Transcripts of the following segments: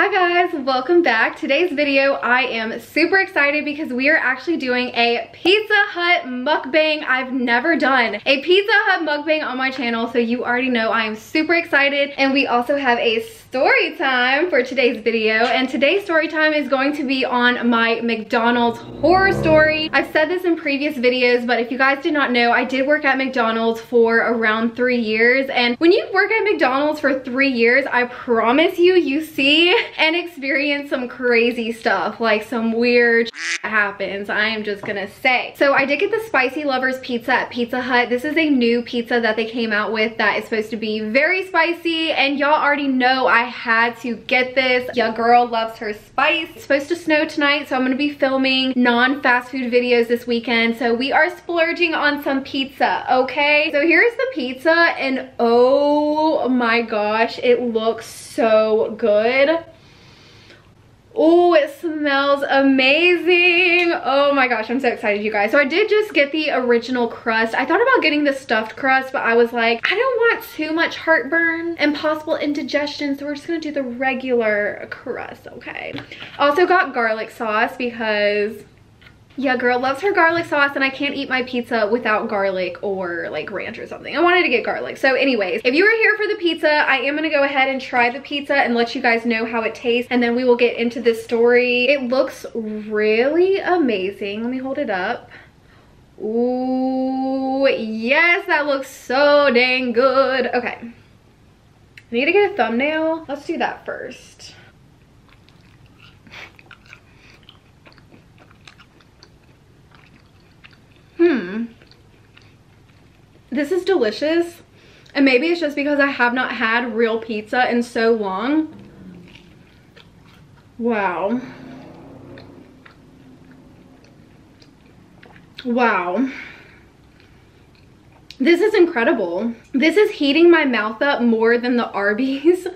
Hi guys, welcome back. Today's video, I am super excited because we are actually doing a Pizza Hut mukbang. I've never done a Pizza Hut mukbang on my channel, so you already know I am super excited. And we also have a story time for today's video, and today's story time is going to be on my McDonald's horror story. I've said this in previous videos, but if you guys did not know, I did work at McDonald's for around 3 years, and when you work at McDonald's for 3 years, I promise you see and experience some crazy stuff, like some weird happens, I am just gonna say. So I did get the Spicy Lovers pizza at Pizza Hut. This is a new pizza that they came out with that is supposed to be very spicy, and y'all already know I had to get this. Your girl loves her spice. It's supposed to snow tonight, so I'm gonna be filming non-fast food videos this weekend, so we are splurging on some pizza, okay? So here's the pizza, and oh my gosh, it looks so good. Oh, it smells amazing. Oh my gosh, I'm so excited, you guys. So I did just get the original crust. I thought about getting the stuffed crust, but I was like, I don't want too much heartburn and possible indigestion, so we're just gonna do the regular crust, okay? Also got garlic sauce because yeah, girl loves her garlic sauce, and I can't eat my pizza without garlic or like ranch or something. I wanted to get garlic. So anyways, if you are here for the pizza, I am gonna go ahead and try the pizza and let you guys know how it tastes, and then we will get into this story. It looks really amazing. Let me hold it up. Ooh, yes, that looks so dang good. Okay, I need to get a thumbnail. Let's do that first. This is delicious, and maybe it's just because I have not had real pizza in so long. Wow. Wow. This is incredible. This is heating my mouth up more than the Arby's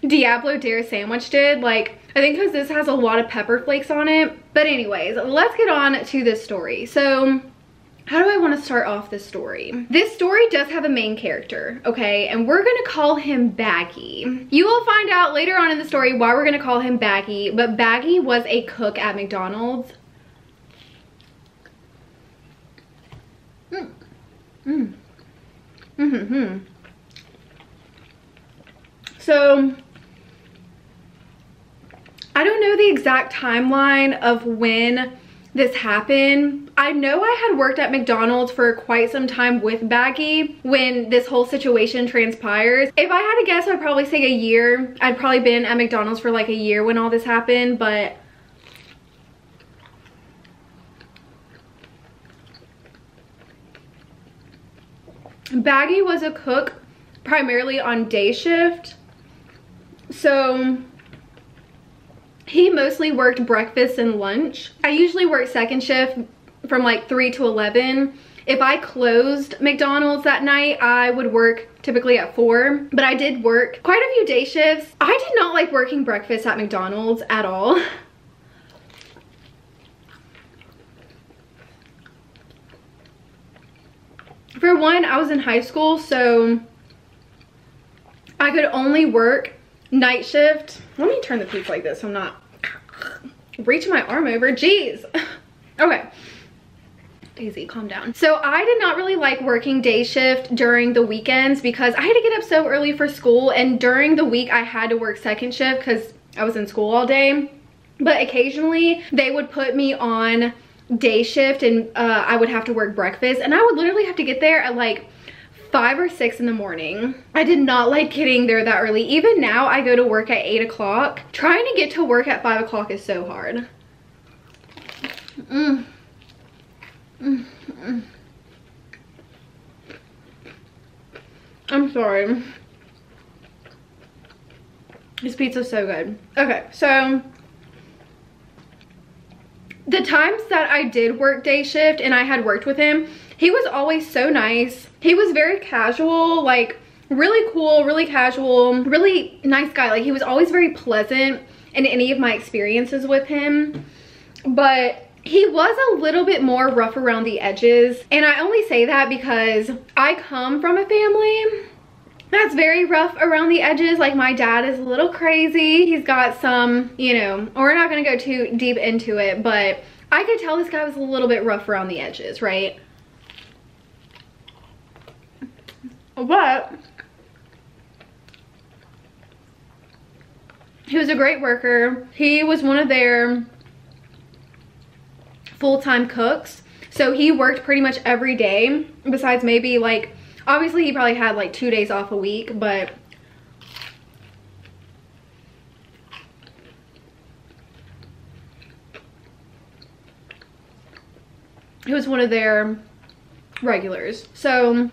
Diablo Dare sandwich did. Like, I think because this has a lot of pepper flakes on it. But anyways, let's get on to this story. So how do I want to start off this story? This story does have a main character, okay? And we're gonna call him Baggy. You will find out later on in the story why we're gonna call him Baggy, but Baggy was a cook at McDonald's. So I don't know the exact timeline of when this happened. I know I had worked at McDonald's for quite some time with Baggy when this whole situation transpires. If I had to guess, I'd probably say a year. I'd probably been at McDonald's for like a year when all this happened, but Baggy was a cook primarily on day shift, so he mostly worked breakfast and lunch. I usually worked second shift from like 3 to 11. If I closed McDonald's that night, I would work typically at 4, but I did work quite a few day shifts. I did not like working breakfast at McDonald's at all. For one, I was in high school, so I could only work night shift. Let me turn the pizza like this so I'm not reaching my arm over. Jeez. Okay, Daisy, calm down. So I did not really like working day shift during the weekends because I had to get up so early for school, and during the week I had to work second shift because I was in school all day. But occasionally they would put me on day shift, and I would have to work breakfast, and I would literally have to get there at like 5 or 6 in the morning. I did not like getting there that early. Even now, I go to work at 8 o'clock. Trying to get to work at 5 o'clock is so hard. I'm sorry. This pizza's so good. Okay, so the times that I did work day shift and I had worked with him, he was always so nice. He was very casual, like really cool, really casual, really nice guy. Like, he was always very pleasant in any of my experiences with him. But he was a little bit more rough around the edges. And I only say that because I come from a family that's very rough around the edges. Like, my dad is a little crazy. He's got some, you know, we're not gonna go too deep into it, but I could tell this guy was a little bit rough around the edges, right? But he was a great worker. He was one of their full-time cooks. So he worked pretty much every day, besides maybe like, obviously he probably had like 2 days off a week, but he was one of their regulars. So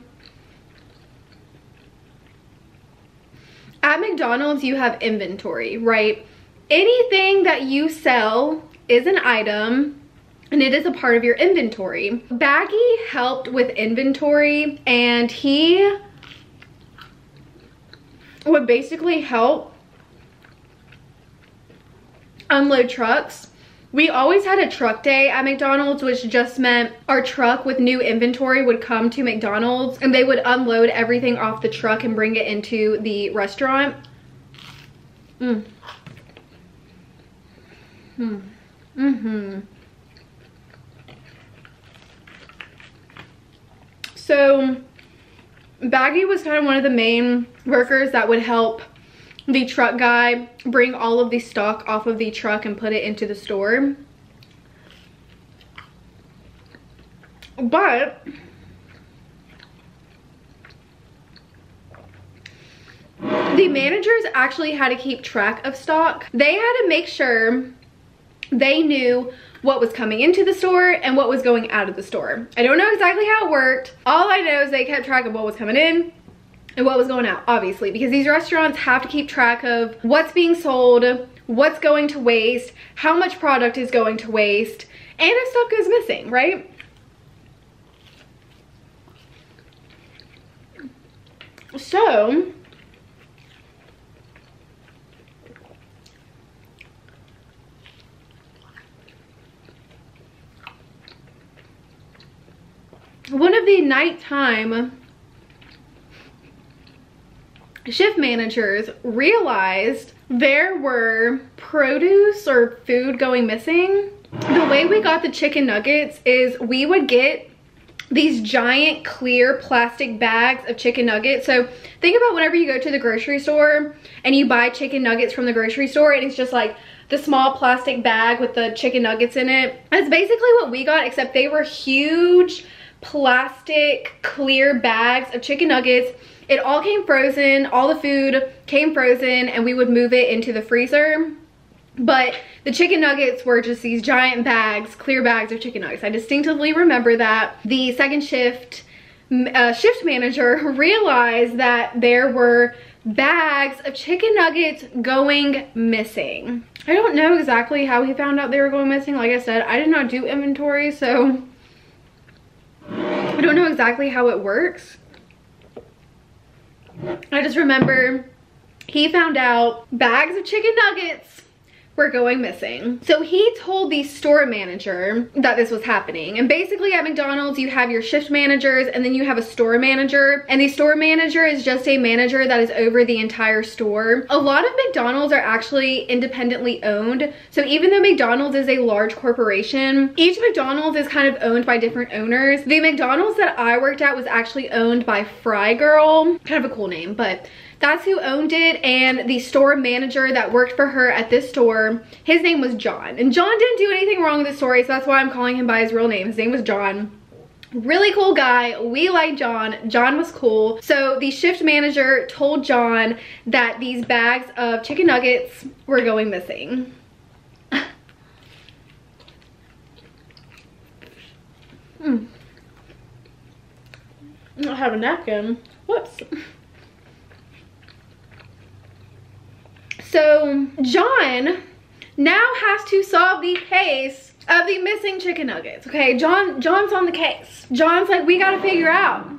at McDonald's, you have inventory, right? Anything that you sell is an item and it is a part of your inventory. Baggy helped with inventory, and he would basically help unload trucks. We always had a truck day at McDonald's, which just meant our truck with new inventory would come to McDonald's and they would unload everything off the truck and bring it into the restaurant. So Baggy was kind of one of the main workers that would help the truck guy bring all of the stock off of the truck and put it into the store. But the managers actually had to keep track of stock. They had to make sure they knew what was coming into the store and what was going out of the store. I don't know exactly how it worked. All I know is they kept track of what was coming in and what was going out, obviously, because these restaurants have to keep track of what's being sold, what's going to waste, how much product is going to waste, and if stuff goes missing, right? So one of the nighttime shift managers realized there were produce or food going missing. The way we got the chicken nuggets is we would get these giant clear plastic bags of chicken nuggets. So think about whenever you go to the grocery store and you buy chicken nuggets from the grocery store, and it's just like the small plastic bag with the chicken nuggets in it. That's basically what we got, except they were huge plastic clear bags of chicken nuggets. It all came frozen, all the food came frozen, and we would move it into the freezer. But the chicken nuggets were just these giant bags, clear bags of chicken nuggets. I distinctively remember that. The second shift manager realized that there were bags of chicken nuggets going missing. I don't know exactly how he found out they were going missing. Like I said, I did not do inventory, so I don't know exactly how it works. I just remember he found out bags of chicken nuggets were going missing. So he told the store manager that this was happening. And basically at McDonald's, you have your shift managers and then you have a store manager. And the store manager is just a manager that is over the entire store. A lot of McDonald's are actually independently owned. So even though McDonald's is a large corporation, each McDonald's is kind of owned by different owners. The McDonald's that I worked at was actually owned by Fry Girl. Kind of a cool name, but that's who owned it. And the store manager that worked for her at this store, his name was John. And John didn't do anything wrong with the story, so that's why I'm calling him by his real name. His name was John. Really cool guy. We liked John. John was cool. So the shift manager told John that these bags of chicken nuggets were going missing. I don't have a napkin. Whoops. So John now has to solve the case of the missing chicken nuggets. Okay, John's on the case. John's like, we gotta figure out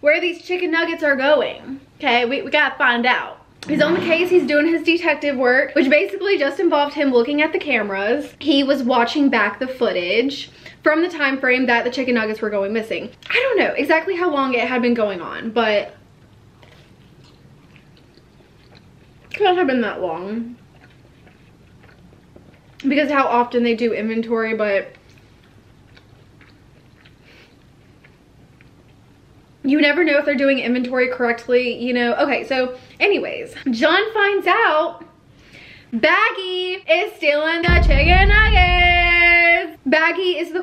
where these chicken nuggets are going. Okay, we gotta find out. He's on the case, he's doing his detective work, which basically just involved him looking at the cameras. He was watching back the footage from the time frame that the chicken nuggets were going missing. I don't know exactly how long it had been going on, but Couldn't have been that long. Because how often they do inventory, but you never know if they're doing inventory correctly, you know. Okay, so anyways, John finds out Baggy is stealing the chicken nuggets. Baggy is the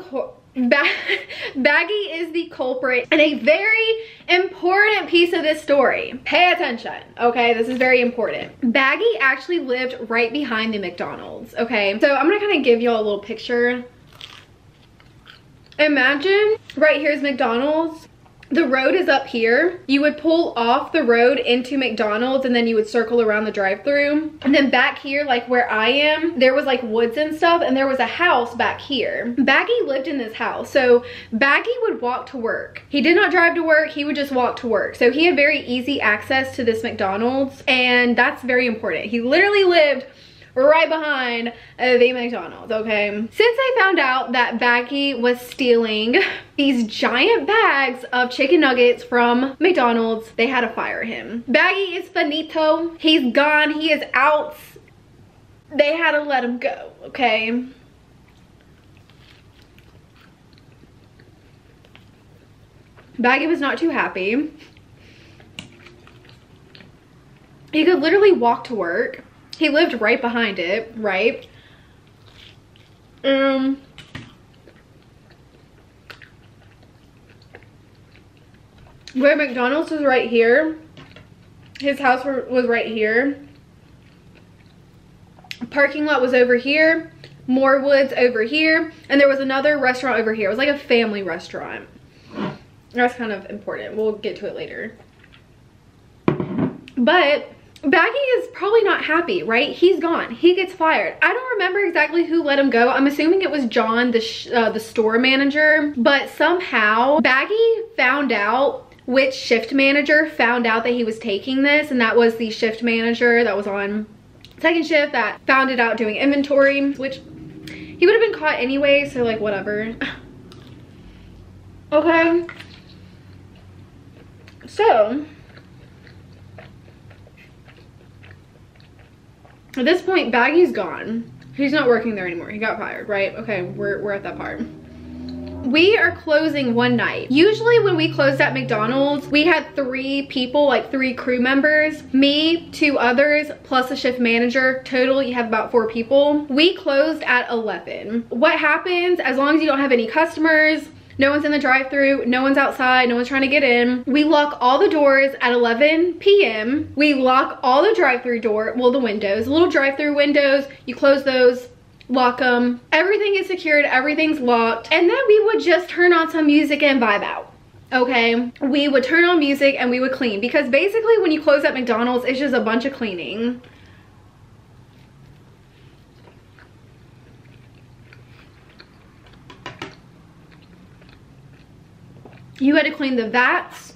culprit and a very important piece of this story. Pay attention, okay? This is very important. Baggy actually lived right behind the McDonald's, okay? So I'm gonna kind of give y'all a little picture. Imagine right here's McDonald's. The road is up here. You would pull off the road into McDonald's and then you would circle around the drive-thru. And then back here, like where I am, there was like woods and stuff, and there was a house back here. Baggy lived in this house. So Baggy would walk to work. He did not drive to work, he would just walk to work. So he had very easy access to this McDonald's, and that's very important. He literally lived right behind the McDonald's, okay? Since I found out that Baggy was stealing these giant bags of chicken nuggets from McDonald's, they had to fire him. Baggy is finito. He's gone. He is out. They had to let him go, okay? Baggy was not too happy. He could literally walk to work. He lived right behind it, right? Where McDonald's was right here. His house was right here. Parking lot was over here. More woods over here. And there was another restaurant over here. It was like a family restaurant. That's kind of important. We'll get to it later. But Baggy is probably not happy, right? He's gone. He gets fired. I don't remember exactly who let him go. I'm assuming it was John, the store manager. But somehow Baggy found out which shift manager found out that he was taking this, and that was the shift manager that was on second shift that found it out doing inventory, which he would have been caught anyway, so like whatever. Okay. So at this point, Baggy's gone. He's not working there anymore. He got fired, right? Okay, we're at that part. We are closing one night. Usually when we closed at McDonald's, we had 3 people, like 3 crew members, me, 2 others, plus a shift manager. Total, you have about 4 people. We closed at 11. What happens, as long as you don't have any customers, no one's in the drive-thru, no one's outside, no one's trying to get in, we lock all the doors at 11 p.m. We lock all the drive-thru the windows, little drive-thru windows, you close those, lock them. Everything is secured, everything's locked. And then we would just turn on some music and vibe out, okay? We would turn on music and we would clean, because basically when you close at McDonald's, it's just a bunch of cleaning. You had to clean the vats,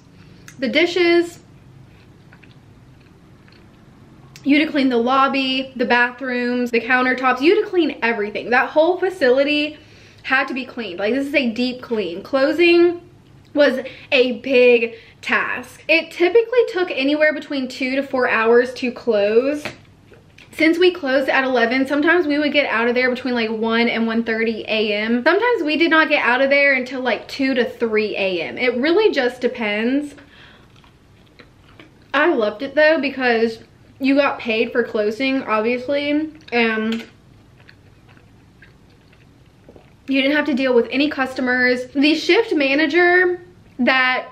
the dishes. You had to clean the lobby, the bathrooms, the countertops. You had to clean everything. That whole facility had to be cleaned. Like, this is a deep clean. Closing was a big task. It typically took anywhere between 2 to 4 hours to close. Since we closed at 11, sometimes we would get out of there between like 1 and 1:30 a.m. Sometimes we did not get out of there until like 2 to 3 a.m. It really just depends. I loved it though, because you got paid for closing, obviously. You didn't have to deal with any customers. The shift manager that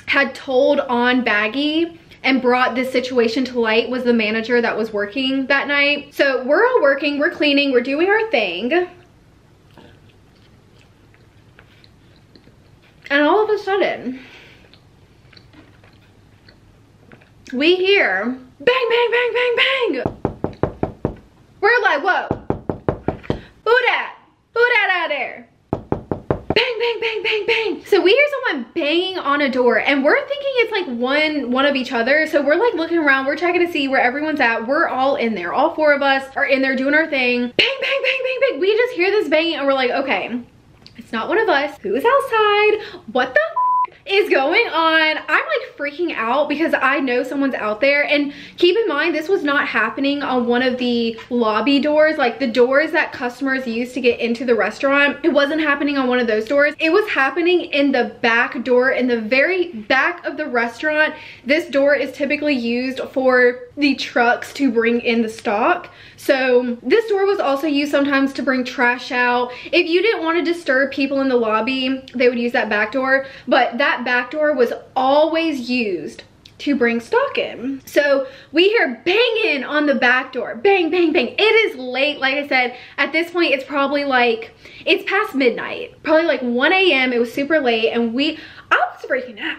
had told on Baggy and brought this situation to light was the manager that was working that night. So we're all working, we're cleaning, we're doing our thing. And all of a sudden, we hear bang, bang, bang, bang, bang. We're like, whoa, who that? Who that out there? Bang, bang, bang, bang, bang. So we hear someone banging on a door, and we're thinking it's like one of each other. So we're like looking around, we're checking to see where everyone's at. We're all in there. All 4 of us are in there doing our thing. Bang, bang, bang, bang, bang. We just hear this banging and we're like, okay, it's not one of us. Who is outside? What the f is going on? I'm like freaking out because I know someone's out there. And keep in mind, this was not happening on one of the lobby doors, like the doors that customers use to get into the restaurant. It wasn't happening on one of those doors. It was happening in the back door, in the very back of the restaurant. This door is typically used for the trucks to bring in the stock. So this door was also used sometimes to bring trash out. If you didn't want to disturb people in the lobby, they would use that back door. But that back door was always used to bring stock in. So we hear banging on the back door. Bang, bang, bang. It is late. Like I said, at this point, it's probably like, it's past midnight. Probably like 1 a.m. It was super late. And I was freaking out.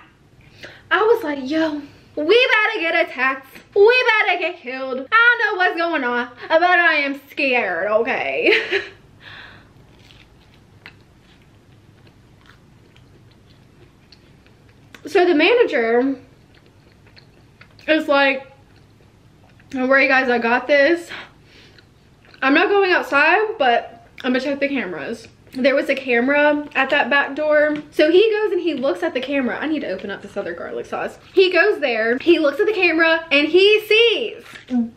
I was like, yo, we better get attacked. We better get killed. I don't know what's going on, but I am scared, okay? So the manager is like, don't worry guys, I got this. I'm not going outside, but I'm gonna check the cameras. There was a camera at that back door. So he goes and he looks at the camera. I need to open up this other garlic sauce. He goes there, he looks at the camera, and he sees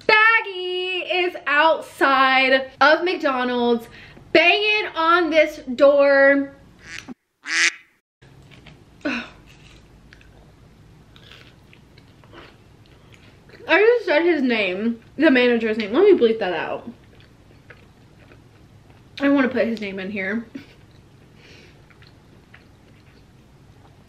Baggy is outside of McDonald's banging on this door. I just said his name, the manager's name. Let me bleep that out. I want to put his name in here.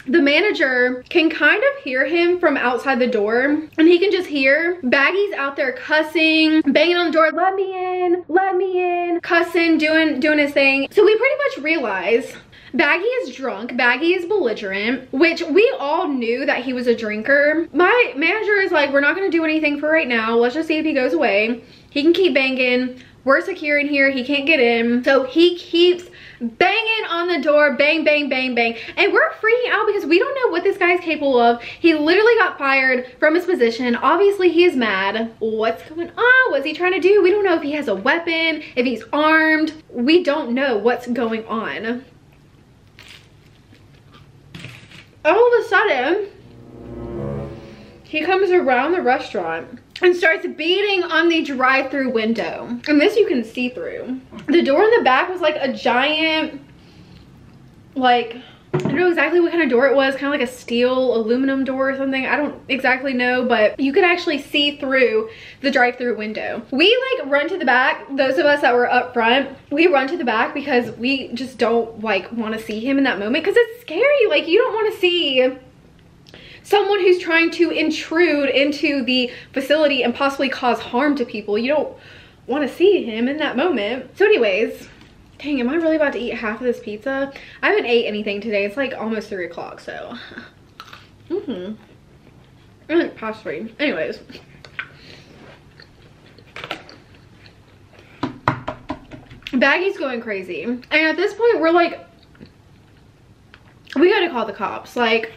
The manager can kind of hear him from outside the door, and he can just hear Baggy's out there cussing, banging on the door, let me in, cussing, doing his thing. So we pretty much realize Baggy is drunk, Baggy is belligerent, which we all knew that he was a drinker. My manager is like, we're not gonna do anything for right now. Let's just see if he goes away. He can keep banging. We're secure in here, he can't get in. So he keeps banging on the door, bang, bang, bang, bang. And we're freaking out because we don't know what this guy's capable of. He literally got fired from his position. Obviously he is mad. What's going on? What's he trying to do? We don't know if he has a weapon, if he's armed. We don't know what's going on. All of a sudden, he comes around the restaurant and starts beating on the drive-through window. And this you can see through. The door in the back was like a giant, like, I don't know exactly what kind of door it was, kind of like a steel aluminum door or something. I don't exactly know, but you could actually see through the drive-through window. We like run to the back. Those of us that were up front, we run to the back because we just don't like want to see him in that moment because it's scary. Like you don't want to see someone who's trying to intrude into the facility and possibly cause harm to people. You don't want to see him in that moment. So anyways, dang, am I really about to eat half of this pizza? I haven't ate anything today. It's like almost 3 o'clock, so. It's like past 3. Anyways. Baggy's going crazy. And at this point, we're like, we gotta call the cops. Like,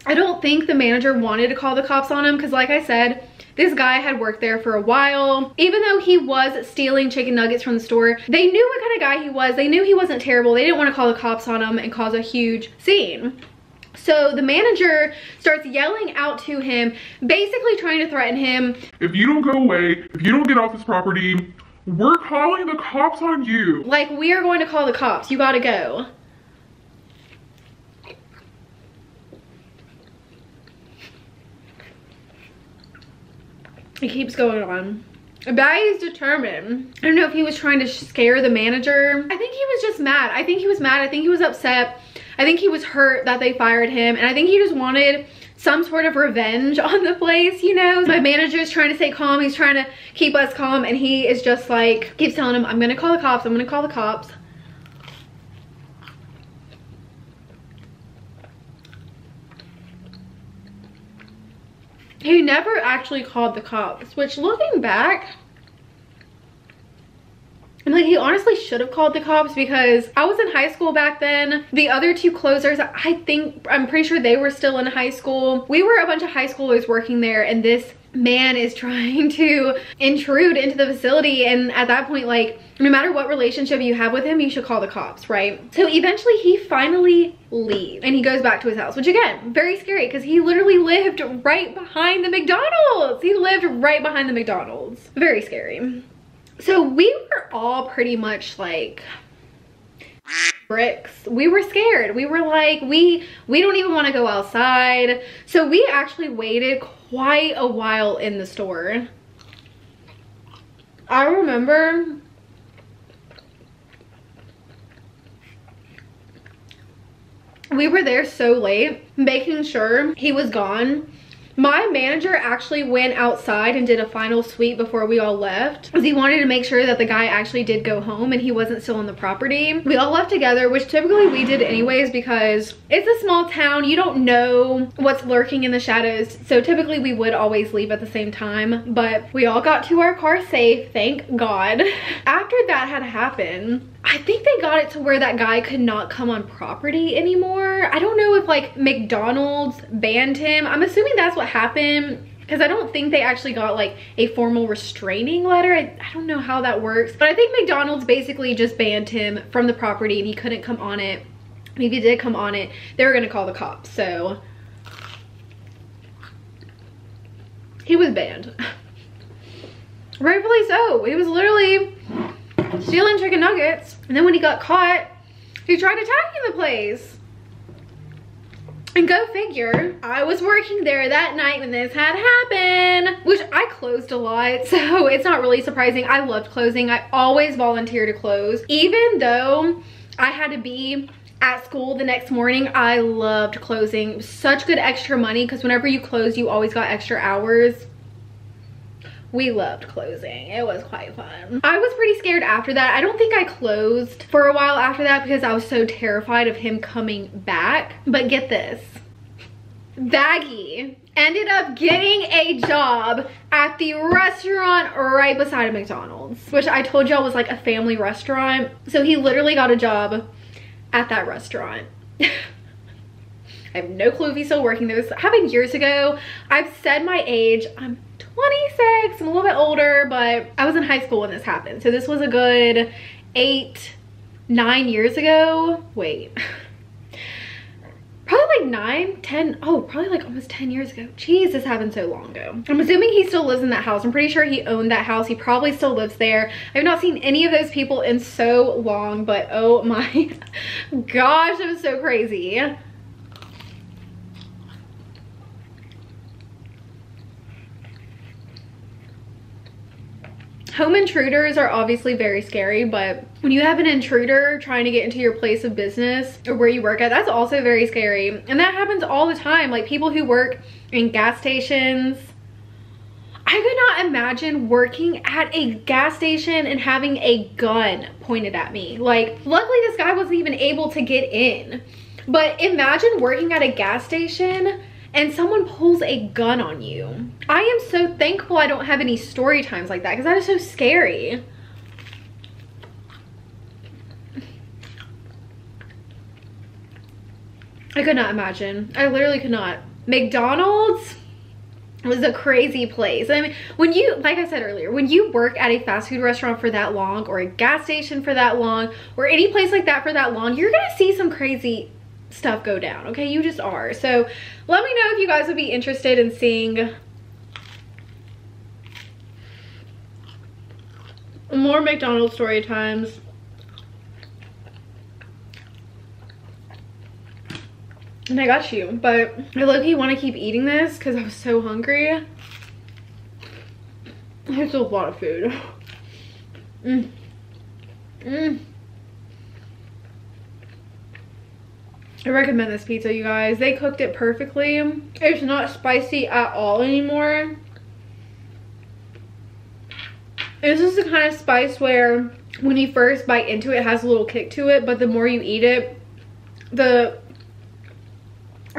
I don't think the manager wanted to call the cops on him because like I said, this guy had worked there for a while. Even though he was stealing chicken nuggets from the store, they knew what kind of guy he was. They knew he wasn't terrible. They didn't want to call the cops on him and cause a huge scene. So the manager starts yelling out to him, basically trying to threaten him. If you don't go away, if you don't get off this property, we're calling the cops on you. Like, we are going to call the cops. You gotta go. It keeps going on. Baggy's determined. I don't know if he was trying to scare the manager. I think he was just mad. I think he was mad. I think he was upset. I think he was hurt that they fired him. And I think he just wanted some sort of revenge on the place, you know? My manager is trying to stay calm. He's trying to keep us calm. And he is just like, keeps telling him, I'm gonna call the cops. I'm gonna call the cops. He never actually called the cops, which looking back, I'm like, he honestly should have called the cops because I was in high school back then. The other 2 closers, I'm pretty sure they were still in high school. We were a bunch of high schoolers working there and this man is trying to intrude into the facility, and at that point, like, no matter what relationship you have with him, you should call the cops, right? So eventually he finally leaves and he goes back to his house, which again, very scary because he literally lived right behind the McDonald's. He lived right behind the McDonald's. Very scary. So we were all pretty much like bricks. We were scared. We were like, we don't even want to go outside. So we actually waited quite a while in the store. I remember we were there so late, making sure he was gone. My manager actually went outside and did a final sweep before we all left because he wanted to make sure that the guy actually did go home and he wasn't still on the property. We all left together, which typically we did anyways because it's a small town. You don't know what's lurking in the shadows. So typically we would always leave at the same time, but we all got to our car safe, thank God. After that had happened, I think they got it to where that guy could not come on property anymore. I don't know if like McDonald's banned him. I'm assuming that's what happened because I don't think they actually got like a formal restraining letter. I don't know how that works, but I think McDonald's basically just banned him from the property and he couldn't come on it. And if he did come on it, they were gonna call the cops. So he was banned. Rightfully so. He was literally stealing chicken nuggets, and then when he got caught, he tried attacking the place. And go figure, I was working there that night when this had happened, which I closed a lot, so it's not really surprising. I loved closing. I always volunteer to close. Even though I had to be at school the next morning, I loved closing. It was such good extra money because whenever you close, you always got extra hours. We loved closing. It was quite fun. I was pretty scared after that. I don't think I closed for a while after that because I was so terrified of him coming back. But get this. Baggy ended up getting a job at the restaurant right beside a McDonald's, which I told y'all was like a family restaurant. So he literally got a job at that restaurant. I have no clue if he's still working there. This happened years ago. I've said my age. I'm 26, I'm a little bit older, but I was in high school when this happened. So this was a good 8-9 years ago. Wait, probably like 9, 10, oh, probably like almost 10 years ago. Jeez, this happened so long ago. I'm assuming he still lives in that house. I'm pretty sure he owned that house. He probably still lives there. I've not seen any of those people in so long, but oh my gosh, it was so crazy. Home intruders are obviously very scary, but when you have an intruder trying to get into your place of business or where you work at, that's also very scary. And that happens all the time. Like people who work in gas stations. I could not imagine working at a gas station and having a gun pointed at me. Like, luckily this guy wasn't even able to get in. But imagine working at a gas station and someone pulls a gun on you. I am so thankful I don't have any story times like that because that is so scary. I could not imagine. I literally could not. McDonald's was a crazy place. I mean, when you, like I said earlier, when you work at a fast food restaurant for that long or a gas station for that long or any place like that for that long, you're gonna see some crazy stuff go down, okay? You just are. So let me know if you guys would be interested in seeing more McDonald's story times. And I got you, but I low-key want to keep eating this because I was so hungry. There's a lot of food. I recommend this pizza, you guys. They cooked it perfectly. It's not spicy at all anymore. This is the kind of spice where when you first bite into it, it has a little kick to it, but the more you eat it, the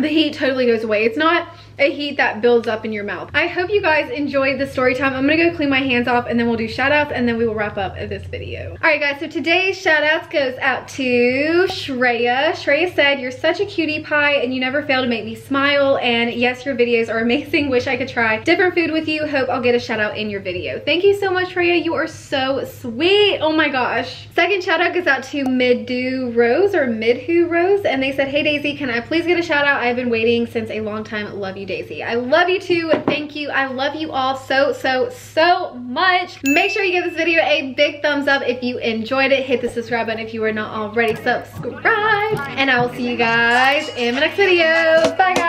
heat totally goes away. It's not a heat that builds up in your mouth. I hope you guys enjoyed the story time. I'm gonna go clean my hands off and then we'll do shout outs and then we will wrap up this video. All right guys, so today's shout outs goes out to Shreya. Shreya said, "You're such a cutie pie and you never fail to make me smile. And yes, your videos are amazing. Wish I could try different food with you. Hope I'll get a shout out in your video." Thank you so much, Shreya. You are so sweet. Oh my gosh. Second shout out goes out to Midhu Rose and they said, "Hey Daisy, can I please get a shout out? I've been waiting since a long time. Love you, Daisy." I love you too. Thank you. I love you all so much. Make sure you give this video a big thumbs up if you enjoyed it. Hit the subscribe button if you are not already subscribed. And I will see you guys in my next video. Bye guys.